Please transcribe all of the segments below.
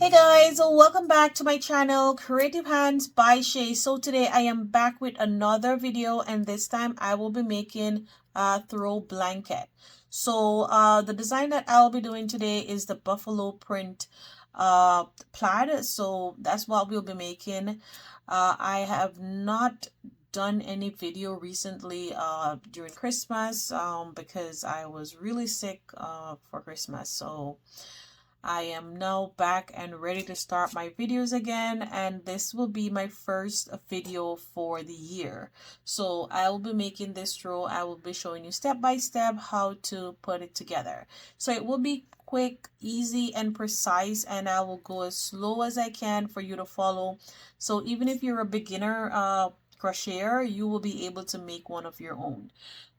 Hey guys, welcome back to my channel Creative Hands by Shay. So today I am back with another video, and this time I will be making a throw blanket. So the design that I'll be doing today is the buffalo print plaid. So that's what we'll be making. I have not done any video recently during Christmas because I was really sick for Christmas. So I am now back and ready to start my videos again, and this will be my first video for the year. So I will be making this row. I will be showing you step by step how to put it together. So it will be quick, easy, and precise, and I will go as slow as I can for you to follow. So even if you're a beginner crocheter, you will be able to make one of your own.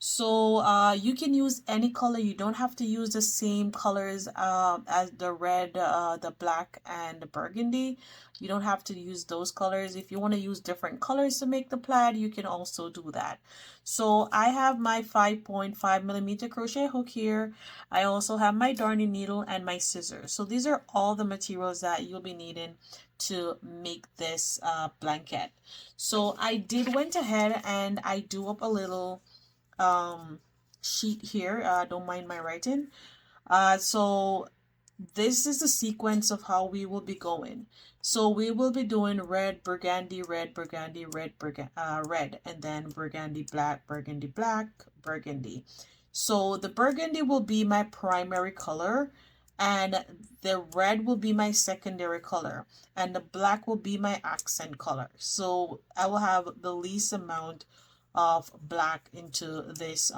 So you can use any color. You don't have to use the same colors as the red, the black, and the burgundy. You don't have to use those colors. If you want to use different colors to make the plaid, you can also do that. So I have my 5.5mm crochet hook here. I also have my darning needle and my scissors. So these are all the materials that you'll be needing to make this blanket. So I did went ahead and I do up a little sheet here. Don't mind my writing. So this is the sequence of how we will be going. So we will be doing red, burgundy, red, burgundy, red, red, and then burgundy, black, burgundy, black, burgundy. So the burgundy will be my primary color, and the red will be my secondary color, and the black will be my accent color. So I will have the least amount of black into this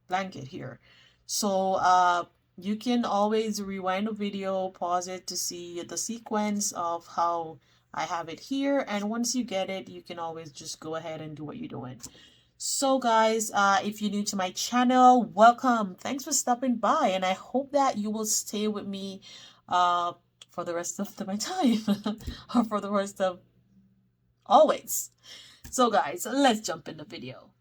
blanket here. So you can always rewind the video, pause it to see the sequence of how I have it here, and once you get it, you can always just go ahead and do what you're doing. So guys, if you're new to my channel, welcome. Thanks for stopping by, and I hope that you will stay with me for the rest of my time or for the rest of always. So guys, let's jump in the video.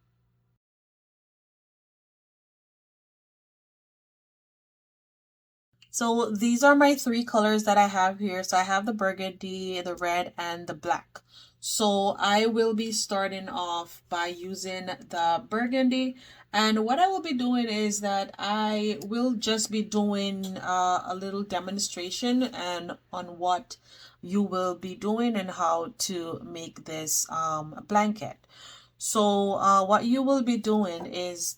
So these are my three colors that I have here. So I have the burgundy, the red, and the black. So I will be starting off by using the burgundy. And what I will be doing is that I will just be doing a little demonstration and on what you will be doing and how to make this blanket. So what you will be doing is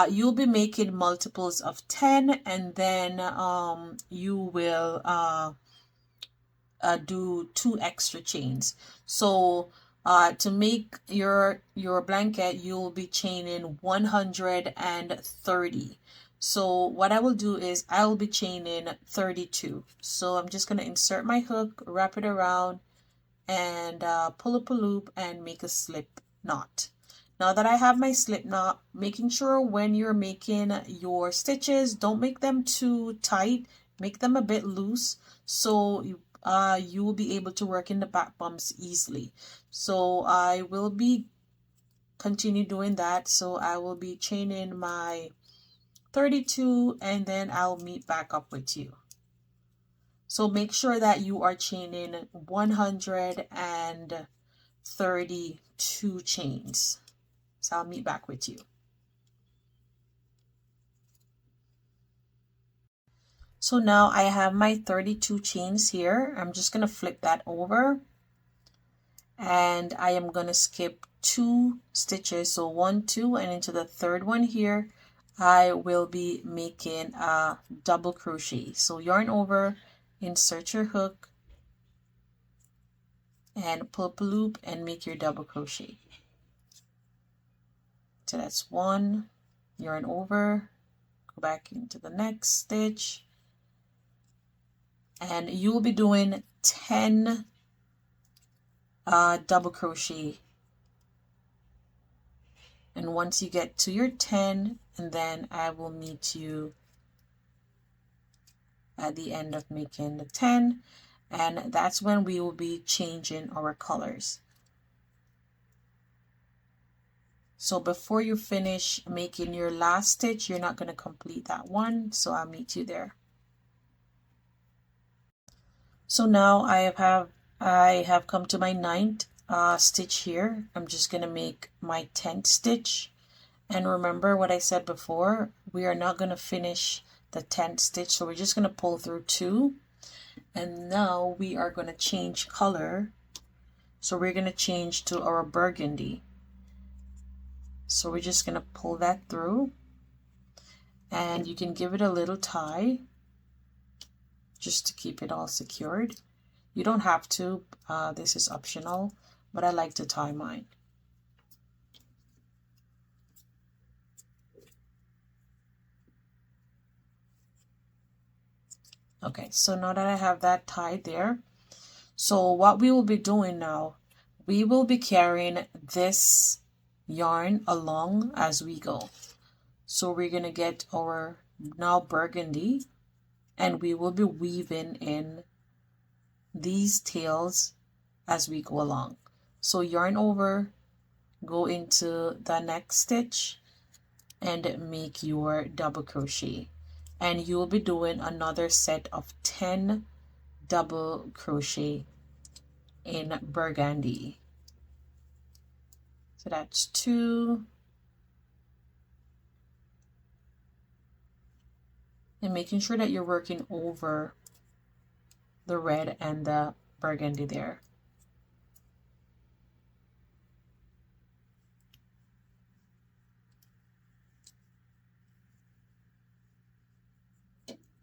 you'll be making multiples of 10, and then you will do 2 extra chains. So to make your blanket, you'll be chaining 130. So what I will do is I will be chaining 32. So I'm just going to insert my hook, wrap it around, and pull up a loop and make a slip knot. Now that I have my slip knot, making sure when you're making your stitches, don't make them too tight, make them a bit loose, so you will be able to work in the back bumps easily. So I will be continue doing that. So I will be chaining my 32, and then I'll meet back up with you. So make sure that you are chaining 132 chains. So I'll meet back with you. So now I have my 32 chains here. I'm just going to flip that over, and I am going to skip 2 stitches. So 1, 2, and into the third one here, I will be making a double crochet. So yarn over, insert your hook, and pull up a loop and make your double crochet. So that's 1, yarn over, go back into the next stitch, and you will be doing 10 double crochet. And once you get to your 10, and then I will meet you at the end of making the 10, and that's when we will be changing our colors. So before you finish making your last stitch, you're not going to complete that one, so I'll meet you there. So now I have come to my ninth stitch here. I'm just gonna make my 10th stitch. And remember what I said before, we are not gonna finish the 10th stitch, so we're just gonna pull through 2. And now we are gonna change color. So we're gonna change to our burgundy. So we're just gonna pull that through, and you can give it a little tie just to keep it all secured. You don't have to, this is optional, but I like to tie mine. Okay, so now that I have that tied there, so what we will be doing now, we will be carrying this yarn along as we go. So we're gonna get our now burgundy, and we will be weaving in these tails as we go along. So yarn over, go into the next stitch and make your double crochet, and you will be doing another set of 10 double crochet in burgundy. So that's 2, and making sure that you're working over the red and the burgundy there.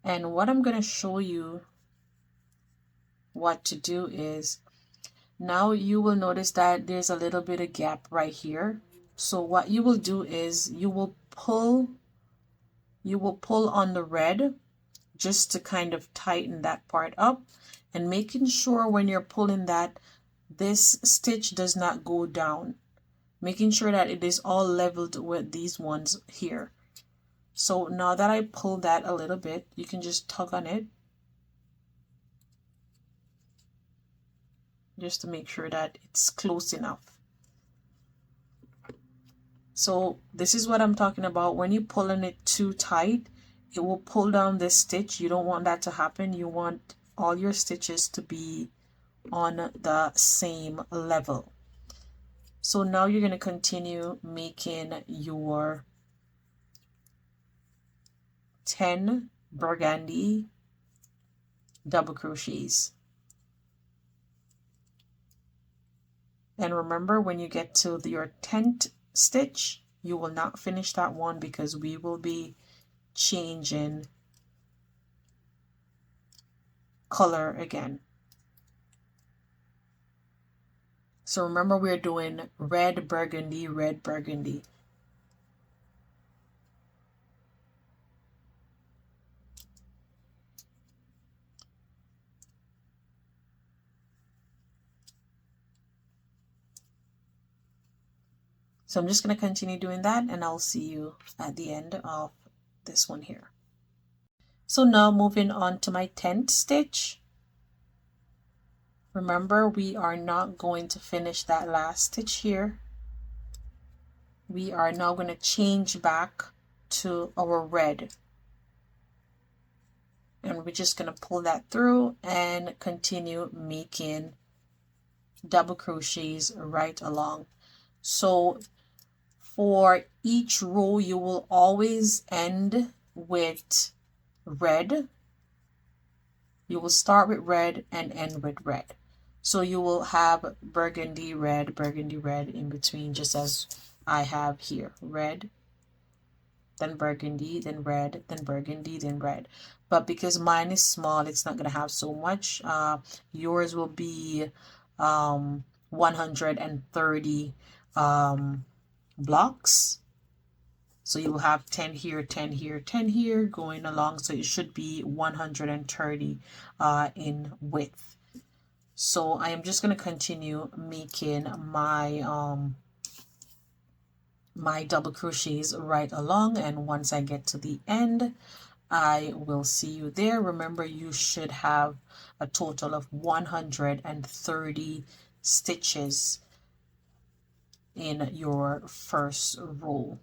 And what I'm going to show you what to do is, now you will notice that there's a little bit of gap right here. So what you will do is you will pull on the red just to kind of tighten that part up, and making sure when you're pulling that this stitch does not go down, making sure that it is all leveled with these ones here. So now that I pull that a little bit, you can just tug on it just to make sure that it's close enough. So this is what I'm talking about. When you're pulling it too tight, it will pull down this stitch. You don't want that to happen. You want all your stitches to be on the same level. So now you're going to continue making your 10 burgundy double crochets. And remember, when you get to your 10th stitch, you will not finish that one because we will be changing color again. So remember, we're doing red, burgundy, red, burgundy. So I'm just going to continue doing that, and I'll see you at the end of this one here. So now moving on to my 10th stitch. Remember, we are not going to finish that last stitch here. We are now going to change back to our red. And we're just going to pull that through and continue making double crochets right along. So for each row, you will always end with red. You will start with red and end with red. So you will have burgundy, red in between, just as I have here. Red, then burgundy, then red, then burgundy, then red. But because mine is small, it's not going to have so much. Yours will be 130 blocks. So you will have 10 here, 10 here, 10 here going along. So it should be 130 in width. So I am just going to continue making my my double crochets right along, and once I get to the end, I will see you there. Remember, you should have a total of 130 stitches in your first row.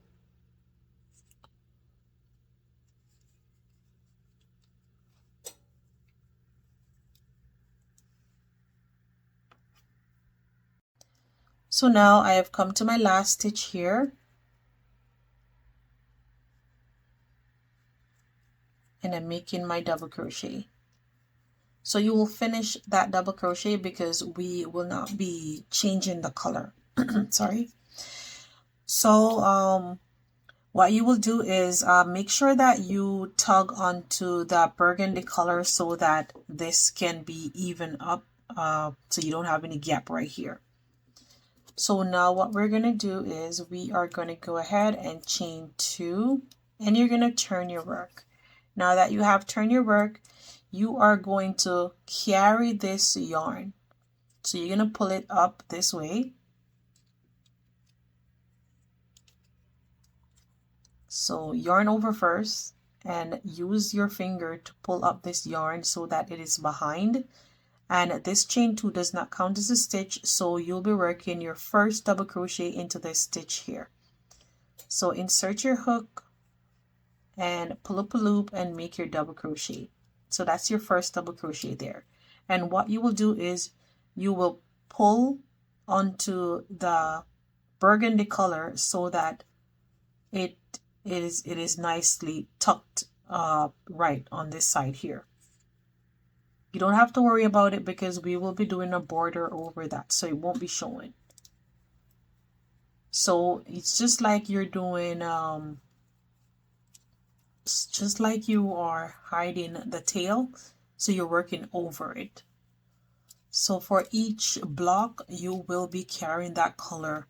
So now I have come to my last stitch here, and I'm making my double crochet. So you will finish that double crochet because we will not be changing the color. Sorry. So what you will do is make sure that you tug onto the burgundy color so that this can be even up, so you don't have any gap right here. So now what we're going to do is we are going to go ahead and chain 2, and you're going to turn your work. Now that you have turned your work, you are going to carry this yarn. So you're going to pull it up this way. So yarn over first and use your finger to pull up this yarn so that it is behind. And this chain 2 does not count as a stitch, so you'll be working your first double crochet into this stitch here. So insert your hook and pull up a loop and make your double crochet. So that's your first double crochet there. And what you will do is you will pull onto the burgundy color so that it is nicely tucked right on this side here. You don't have to worry about it because we will be doing a border over that, so it won't be showing. So it's just like you're doing it's just like you are hiding the tail, so you're working over it. So for each block you will be carrying that color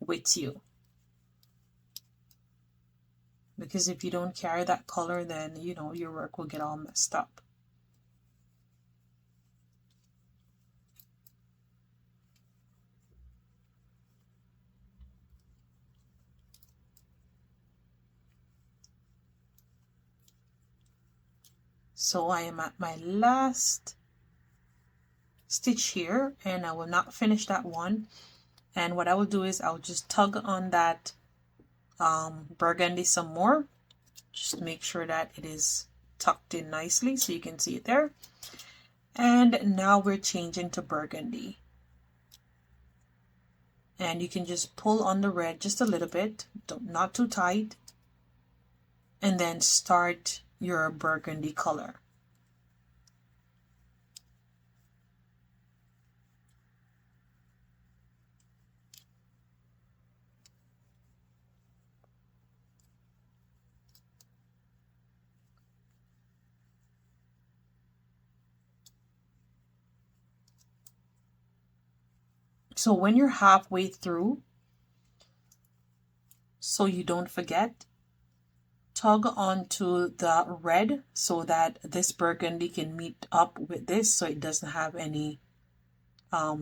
with you, because if you don't carry that color, then you know your work will get all messed up. So I am at my last stitch here, and I will not finish that one. And what I will do is I'll just tug on that burgundy some more, just make sure that it is tucked in nicely so you can see it there. And now we're changing to burgundy, and you can just pull on the red just a little bit, not too tight, and then start your burgundy color. So when you're halfway through, so you don't forget, tug onto the red so that this burgundy can meet up with this, so it doesn't have any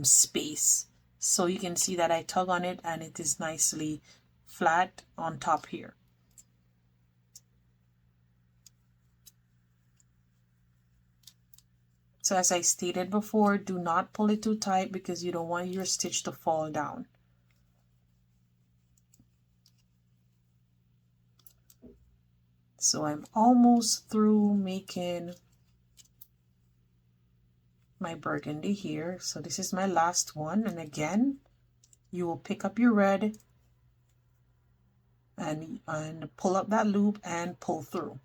space. So you can see that I tug on it and it is nicely flat on top here. So as I stated before, do not pull it too tight because you don't want your stitch to fall down. So I'm almost through making my burgundy here. So this is my last one, and again you will pick up your red and pull up that loop and pull through,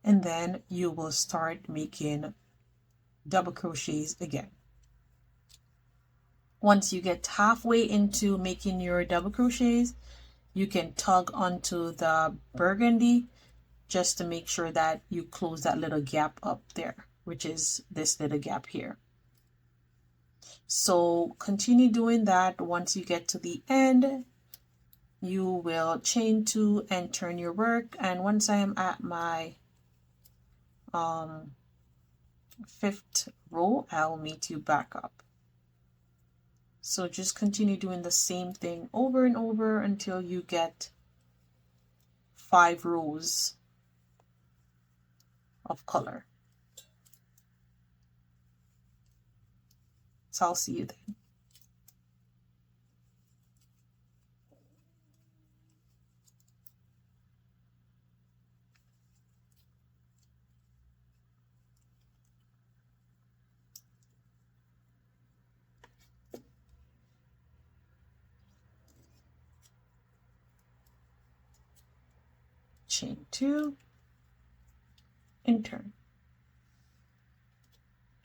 and then you will start making double crochets again. Once you get halfway into making your double crochets, you can tug onto the burgundy just to make sure that you close that little gap up there, which is this little gap here. So continue doing that. Once you get to the end, you will chain 2 and turn your work, and once I am at my 5th row, I'll meet you back up. So just continue doing the same thing over and over until you get 5 rows of color. So I'll see you then. chain 2, and turn.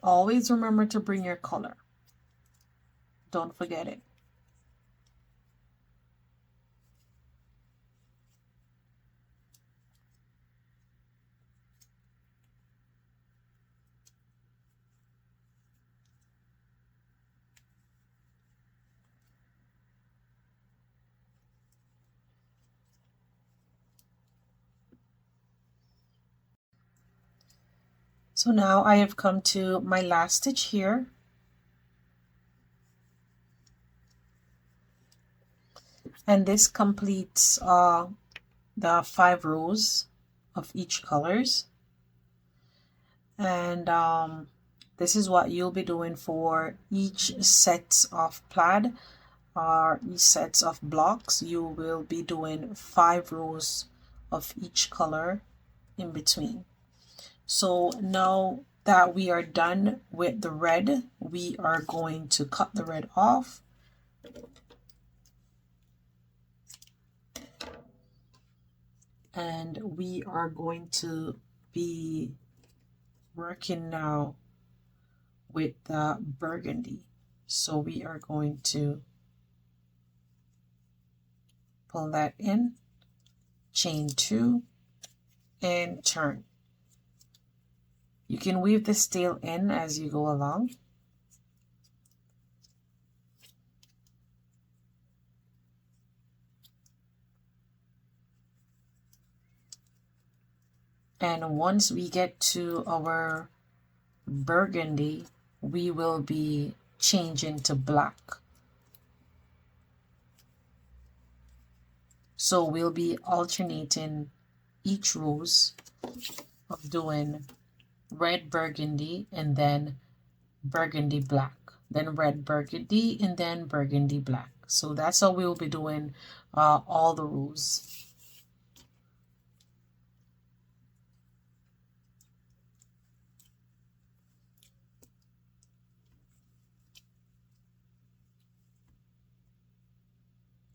Always remember to bring your color. Don't forget it. So now I have come to my last stitch here. And this completes the 5 rows of each colors. And this is what you'll be doing for each set of plaid or each sets of blocks. You will be doing 5 rows of each color in between. So now that we are done with the red, we are going to cut the red off. And we are going to be working now with the burgundy. So we are going to pull that in, chain 2, and turn. You can weave this tail in as you go along. And once we get to our burgundy, we will be changing to black. So we'll be alternating each rows of doing red burgundy and then burgundy black, then red burgundy and then burgundy black. So that's how we'll be doing all the rows.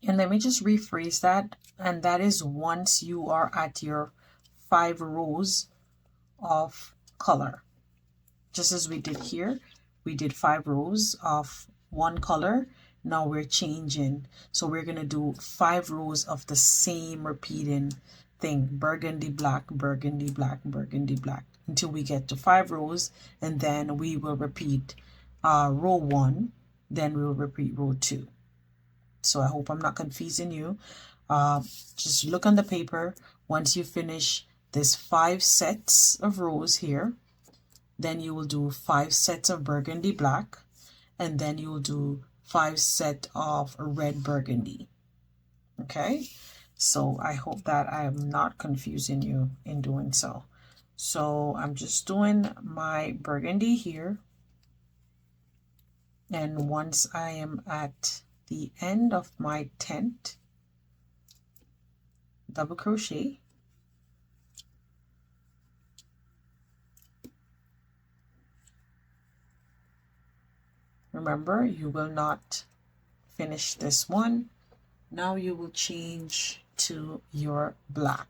And let me just rephrase that. And that is once you are at your 5 rows of color. Just as we did here, we did 5 rows of one color. Now we're changing. So we're going to do 5 rows of the same repeating thing. Burgundy black, burgundy black, burgundy black. Until we get to 5 rows. And then we will repeat row 1. Then we will repeat row 2. So I hope I'm not confusing you. Just look on the paper. Once you finish this 5 sets of rows here, then you will do 5 sets of burgundy black, and then you will do 5 sets of red burgundy. Okay, so I hope that I am not confusing you in doing so. So I'm just doing my burgundy here, and once I am at the end of my tent, double crochet, remember you will not finish this one. Now you will change to your black,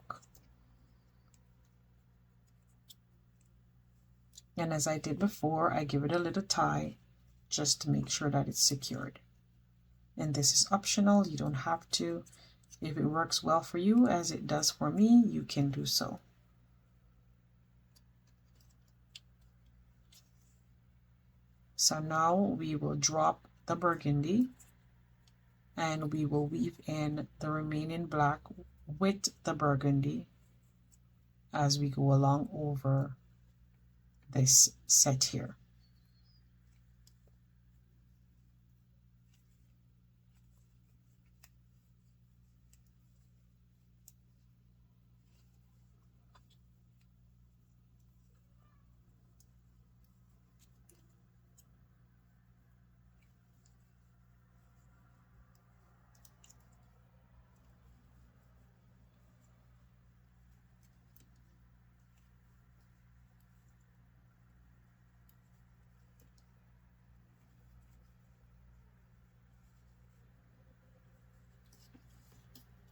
and as I did before, I give it a little tie just to make sure that it's secured. And this is optional, you don't have to. If it works well for you as it does for me, you can do so. So now we will drop the burgundy and we will weave in the remaining black with the burgundy as we go along over this set here.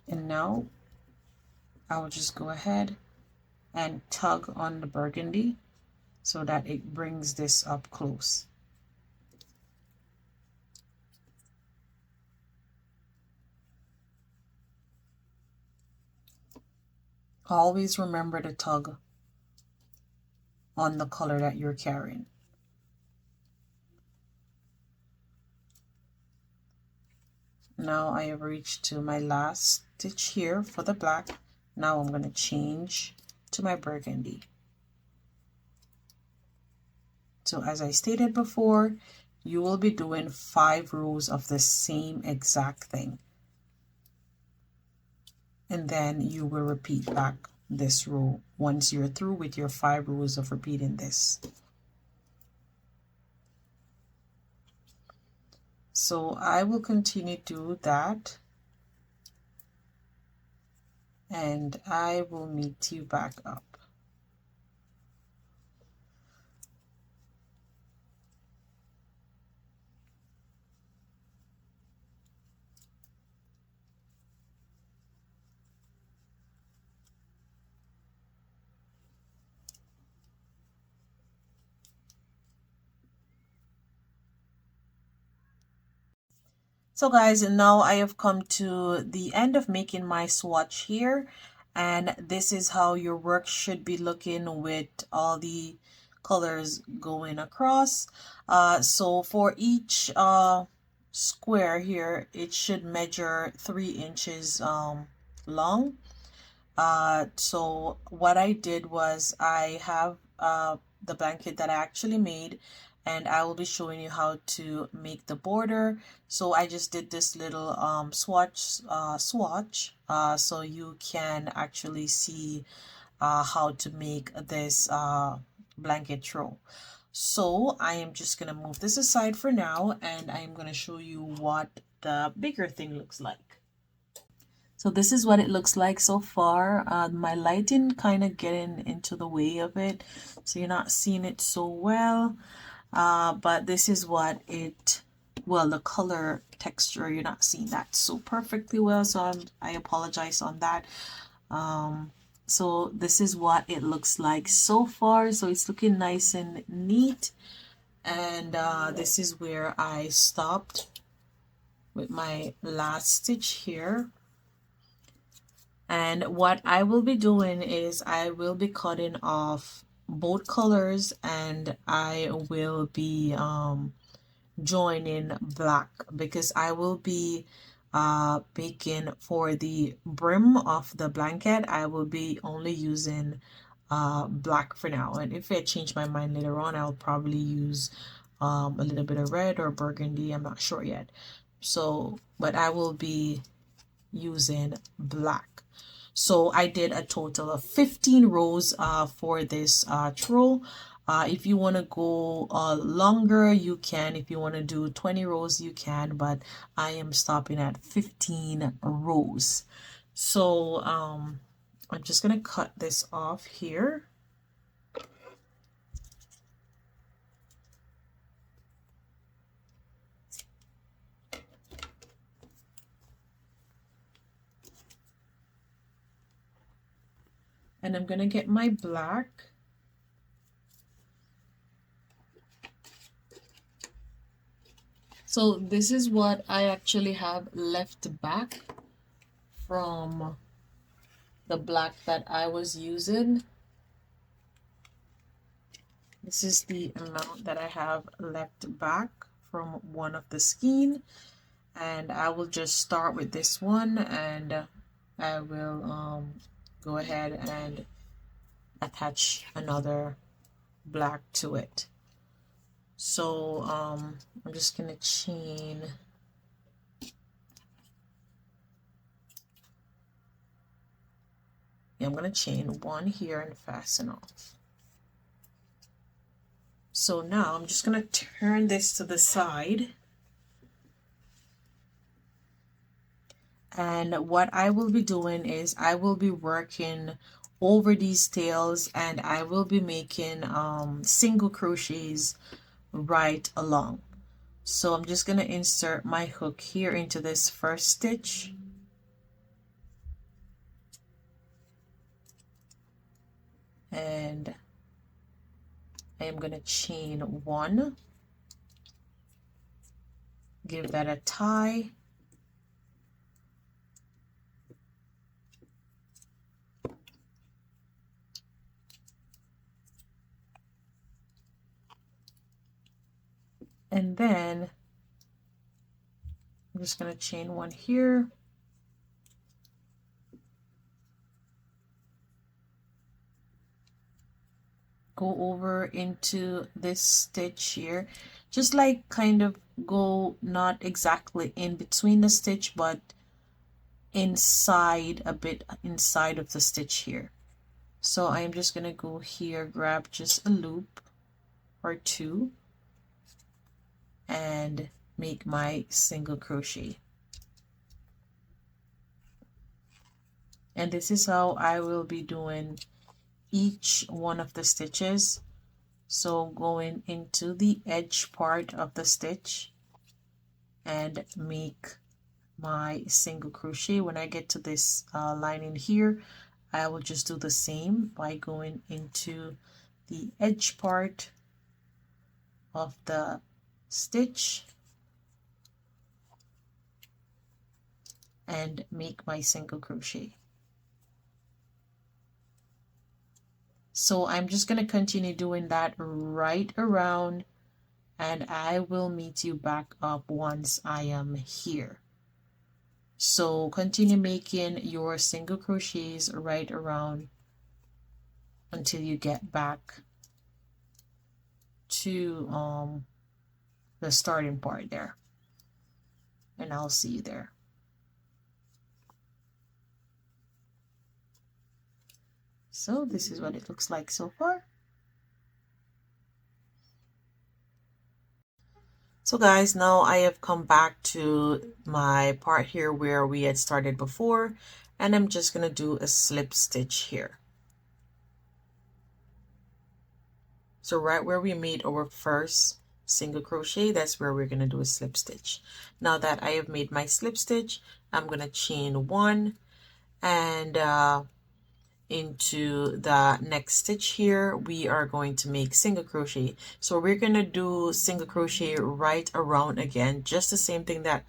And now I will just go ahead and tug on the burgundy so that it brings this up close. Always remember to tug on the color that you're carrying. Now I have reached to my last stitch here for the black. Now I'm going to change to my burgundy. So as I stated before, you will be doing 5 rows of the same exact thing. And then you will repeat back this row once you're through with your 5 rows of repeating this. So I will continue to do that, and I will meet you back up. So guys, now I have come to the end of making my swatch here, and this is how your work should be looking with all the colors going across. So for each square here, it should measure 3 inches long. So what I did was I have the blanket that I actually made, and I will be showing you how to make the border. So I just did this little swatch so you can actually see how to make this blanket throw. So I am just gonna move this aside for now, and I'm gonna show you what the bigger thing looks like. So this is what it looks like so far. My lighting kind of getting into the way of it, so you're not seeing it so well. But this is what it, well, the color texture, you're not seeing that so perfectly well, so I apologize on that. So this is what it looks like so far. So it's looking nice and neat, and this is where I stopped with my last stitch here. And what I will be doing is I will be cutting off both colors, and I will be joining black, because I will be making for the brim of the blanket. I will be only using black for now, and if I change my mind later on, I'll probably use a little bit of red or burgundy. I'm not sure yet. So but I will be using black. So I did a total of 15 rows for this throw. If you want to go longer, you can. If you want to do 20 rows, you can, but I am stopping at 15 rows. So I'm just gonna cut this off here. And I'm gonna get my black. So this is what I actually have left back from the black that I was using. This is the amount that I have left back from one of the skein, and I will just start with this one, and I will go ahead and attach another black to it. So I'm just gonna chain I'm gonna chain one here and fasten off. So now I'm just gonna turn this to the side, and what I will be doing is I will be working over these tails, and I will be making single crochets right along. So I'm just going to insert my hook here into this first stitch, and I am going to chain 1, give that a tie, and then I'm just going to chain 1 here, go over into this stitch here, just like kind of go not exactly in between the stitch, but inside, a bit inside of the stitch here. So I'm just going to go here, grab just a loop or 2 and make my single crochet. And this is how I will be doing each one of the stitches. So going into the edge part of the stitch and make my single crochet. When I get to this lining here, I will just do the same by going into the edge part of the stitch and make my single crochet. So I'm just going to continue doing that right around, and I will meet you back up once I am here. So continue making your single crochets right around until you get back to the starting part there, and I'll see you there. So this is what it looks like so far. So guys, now I have come back to my part here where we had started before, and I'm just going to do a slip stitch here. So right where we made our first single crochet, that's where we're going to do a slip stitch. Now that I have made my slip stitch, I'm going to chain 1 and into the next stitch here we are going to make single crochet. So we're going to do single crochet right around again, just the same thing that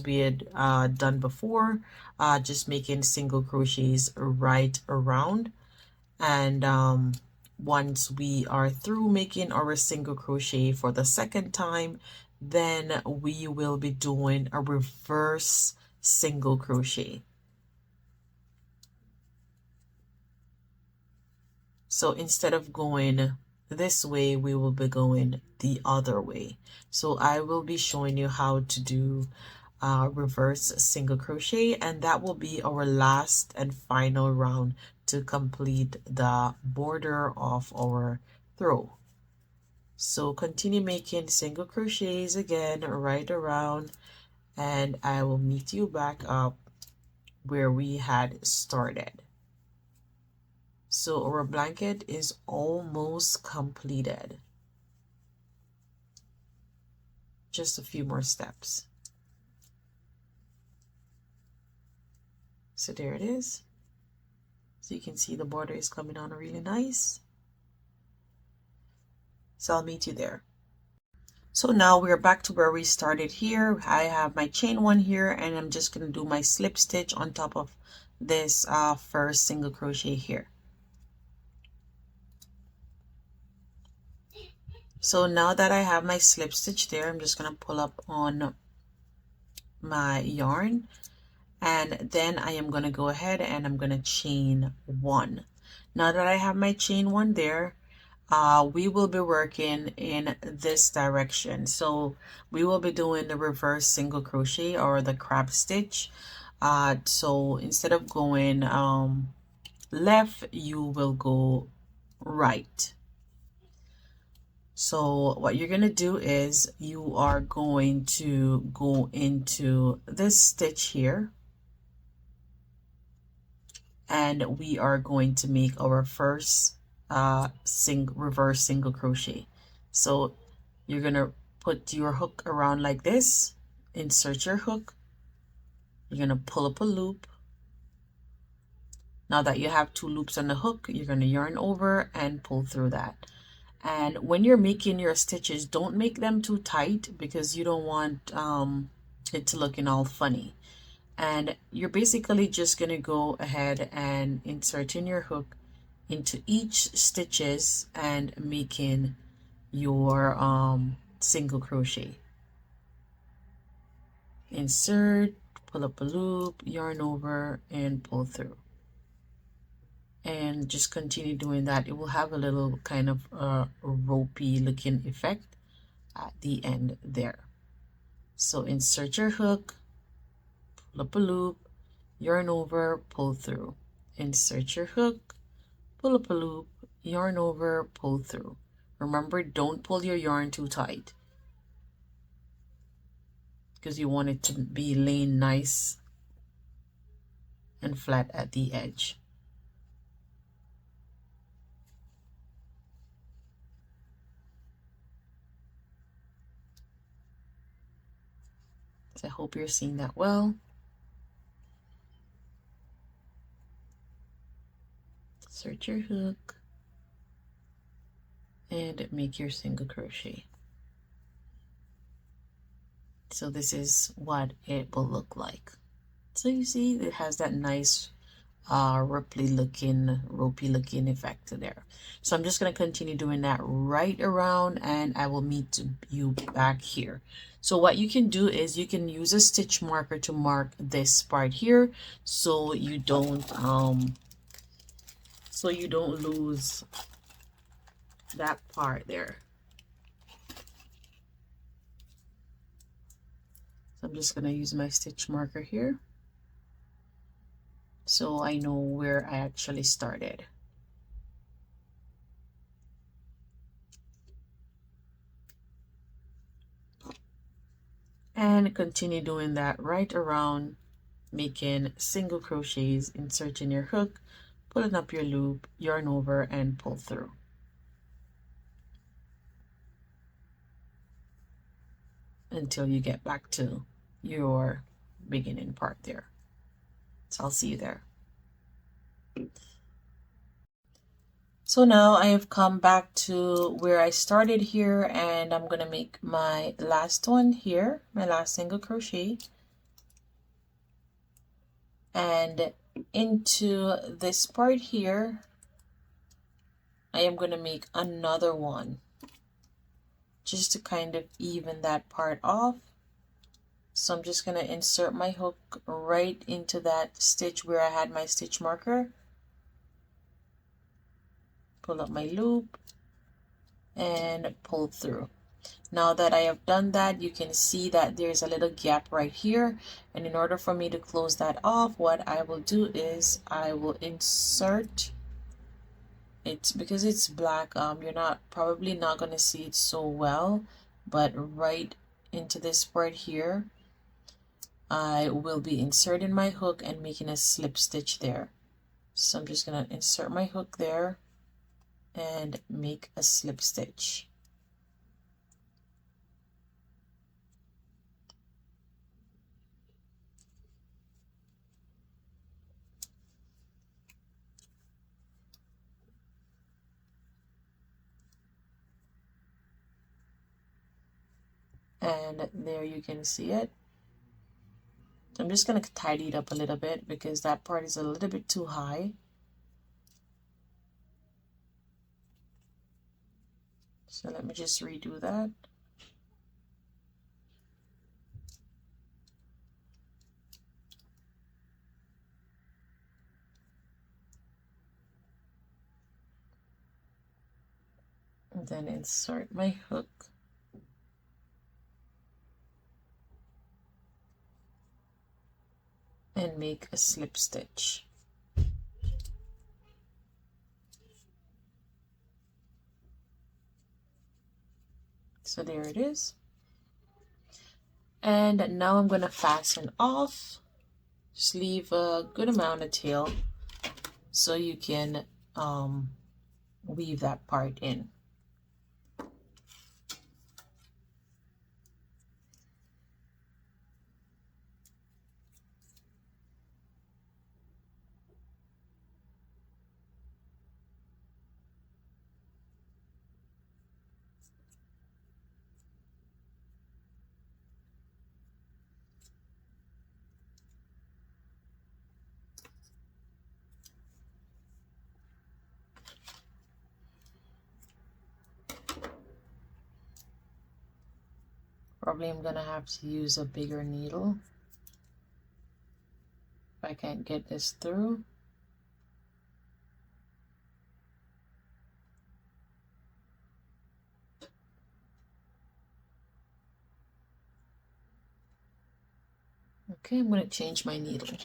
we had done before, just making single crochets right around. And once we are through making our single crochet for the second time, then we will be doing a reverse single crochet. So instead of going this way, we will be going the other way. So I will be showing you how to do reverse single crochet, and that will be our last and final round to complete the border of our throw. So continue making single crochets again right around, and I will meet you back up where we had started. So our blanket is almost completed. Just a few more steps. So there it is. So you can see the border is coming on really nice. So I'll meet you there. So now we're back to where we started here. I have my chain 1 here, and I'm just going to do my slip stitch on top of this first single crochet here. So now that I have my slip stitch there, I'm just going to pull up on my yarn, and then I am going to go ahead and I'm going to chain 1. Now that I have my chain 1 there, we will be working in this direction. So we will be doing the reverse single crochet or the crab stitch. So instead of going left, you will go right. So what you're going to do is you are going to go into this stitch here, and we are going to make our first reverse single crochet. So you're going to put your hook around like this, insert your hook, you're going to pull up a loop, Now that you have 2 loops on the hook, you're going to yarn over and pull through that. And when you're making your stitches, don't make them too tight because you don't want it to looking all funny. And you're basically just going to go ahead and insert in your hook into each stitches and making your single crochet. Insert, pull up a loop, yarn over, and pull through. And just continue doing that. It will have a little kind of ropey looking effect at the end there. So insert your hook, pull up a loop, yarn over, pull through. Insert your hook, pull up a loop, yarn over, pull through. Remember, don't pull your yarn too tight because you want it to be laying nice and flat at the edge. So I hope you're seeing that well. Insert your hook and make your single crochet. So this is what it will look like. So you see it has that nice ropey looking effect there. So I'm just going to continue doing that right around, and I will meet you back here. So what you can do is you can use a stitch marker to mark this part here so you don't lose that part there. So I'm just going to use my stitch marker here so I know where I actually started. And continue doing that right around, making single crochets, inserting your hook, pulling up your loop, yarn over, and pull through until you get back to your beginning part there. So I'll see you there. So now I have come back to where I started here, and I'm going to make my last one here, my last single crochet. And into this part here, I am going to make another one just to kind of even that part off. So I'm just going to insert my hook right into that stitch where I had my stitch marker. Pull up my loop and pull through. Now that I have done that, you can see that there's a little gap right here, and in order for me to close that off, what I will do is I will insert it. Because it's black, you're probably not going to see it so well, but right into this part here I will be inserting my hook and making a slip stitch there. So I'm just going to insert my hook there and make a slip stitch. And there you can see it. I'm just going to tidy it up a little bit because that part is a little bit too high. So let me just redo that. And then insert my hook. And make a slip stitch. So there it is. And now I'm going to fasten off. Just leave a good amount of tail so you can weave that part in. Probably I'm gonna have to use a bigger needle if I can't get this through. Okay, I'm gonna change my needle.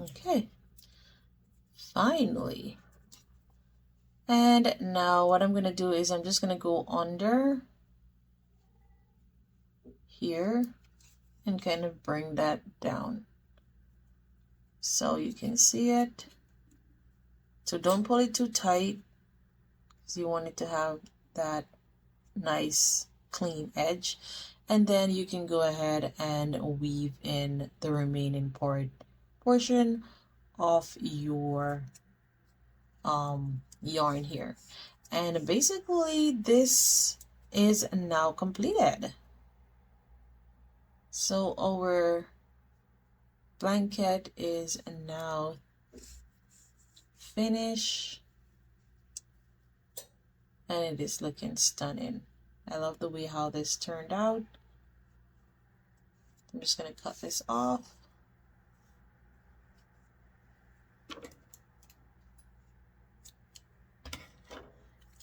Okay, finally. And now what I'm gonna do is I'm just gonna go under here and kind of bring that down so you can see it. So don't pull it too tight because you want it to have that nice clean edge, and then you can go ahead and weave in the remaining portion of your yarn here. And basically this is now completed. So our blanket is now finished and it is looking stunning. I love the way how this turned out. I'm just going to cut this off.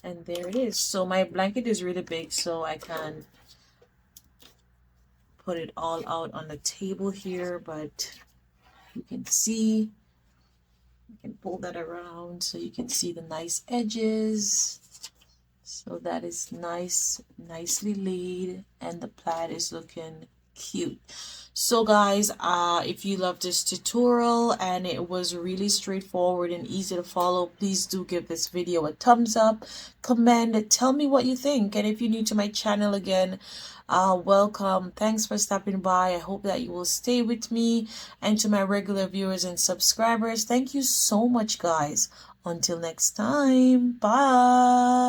And there it is. So my blanket is really big, so I can put it all out on the table here, but you can see, you can pull that around so you can see the nice edges. So that is nice, nicely laid, and the plaid is looking cute. So guys, if you love this tutorial and it was really straightforward and easy to follow, please do give this video a thumbs up, comment, tell me what you think. And if you're new to my channel again, welcome. Thanks for stopping by. I hope that you will stay with me. And to my regular viewers and subscribers, thank you so much, guys. Until next time, bye.